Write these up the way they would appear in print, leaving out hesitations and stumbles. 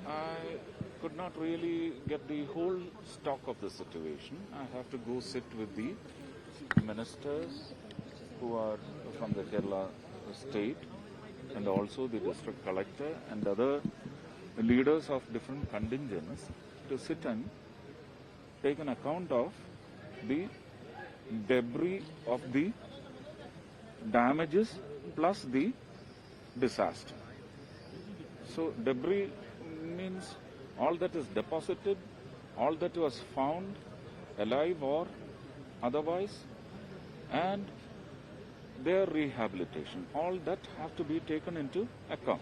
I could not really get the whole stock of the situation. I have to go sit with the ministers who are from the Kerala state and also the district collector and other leaders of different contingents to sit and take an account of the debris of the damages plus the disaster. So debris means all that is deposited, all that was found alive or otherwise, and their rehabilitation. All that have to be taken into account.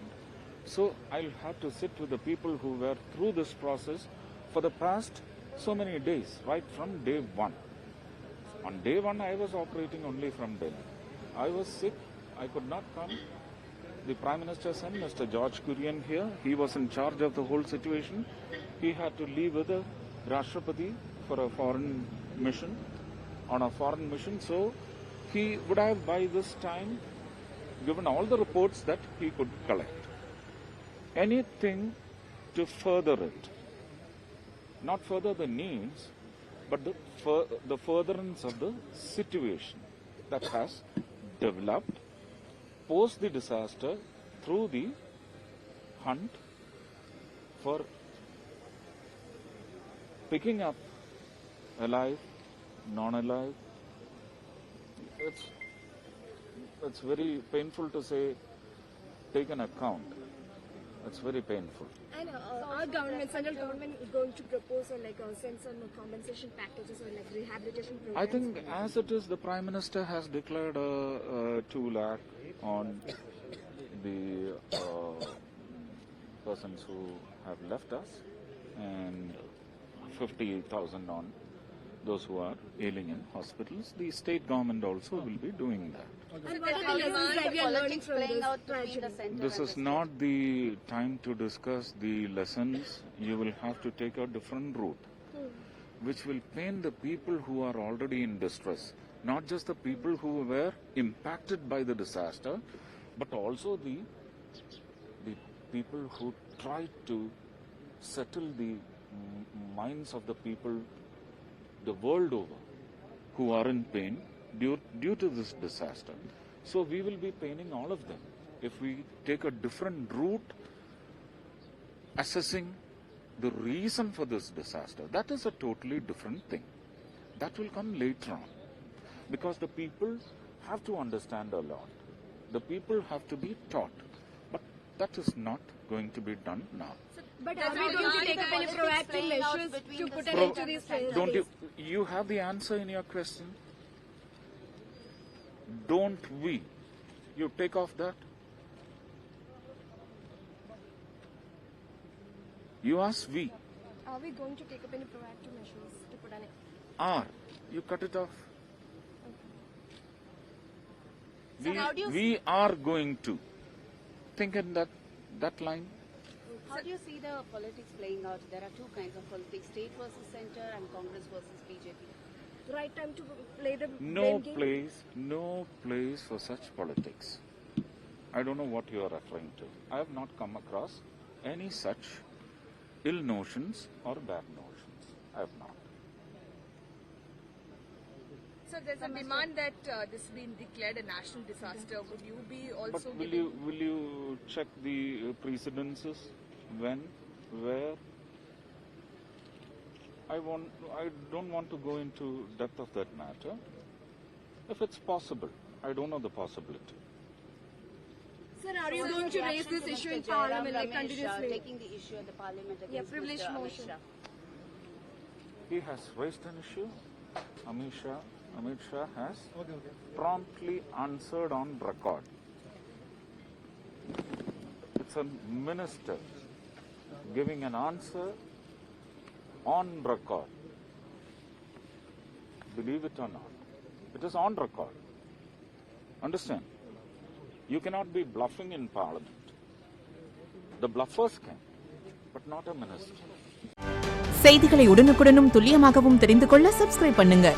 So I'll have to sit with the people who were through this process for the past so many days, right from day one. On day one, I was operating only from Delhi. I was sick. I could not come. The Prime Minister sent Mr. George Kurian here. He was in charge of the whole situation. He had to leave with the Rashtrapati for a foreign mission, on a foreign mission. So he would have by this time given all the reports that he could collect. Anything to further it. Not further the needs, but the furtherance of the situation that has developed post the disaster through the hunt for picking up alive, non-alive. It's very painful to say, take an account. It's very painful. And our government, central government, is going to propose send some compensation packages or rehabilitation programs. I think as it is, the Prime Minister has declared 2 lakh on the persons who have left us and 50,000 on those who are ailing in hospitals. The state government also will be doing that. And what are the lessons that we are learning from this? This is not the time to discuss the lessons. You will have to take a different route, which will pain the people who are already in distress. Not just the people who were impacted by the disaster, but also the people who tried to settle the minds of the people the world over who are in pain due to this disaster. So we will be paining all of them if we take a different route assessing the reason for this disaster. That is a totally different thing. That will come later on, because the people have to understand a lot. The people have to be taught, but that is not going to be done now. But are we going to take up any proactive measures to put an end to these cases? Don't you have the answer in your question? Don't we? You take off that. You ask we. Are we going to take up any proactive measures to put an end? Are. You cut it off. So we are going to. Think in that line. How do you see the politics playing out? There are two kinds of politics, state versus center and Congress versus BJP. Right time to play the No game? No place for such politics. I don't know what you are referring to. I have not come across any such ill notions or bad notions. I have not. So there's a demand that this been declared a national disaster. Would you be also But will you check the precedences? When, where? I don't want to go into depth of that matter. If it's possible, I don't know the possibility. Sir, are you going to raise this issue in Parliament continuously? Taking the issue at the Parliament against privilege Mr. motion. Amit Shah. He has raised an issue. Amit Shah has promptly answered on record. It's a minister giving an answer on record. Believe it or not. It is on record. Understand? You cannot be bluffing in Parliament. The bluffers can, but not a minister. செய்திகளை உடனுக்குடனும் துல்லியமாகவும் தெரிந்து கொள்ள subscribe பண்ணுங்க.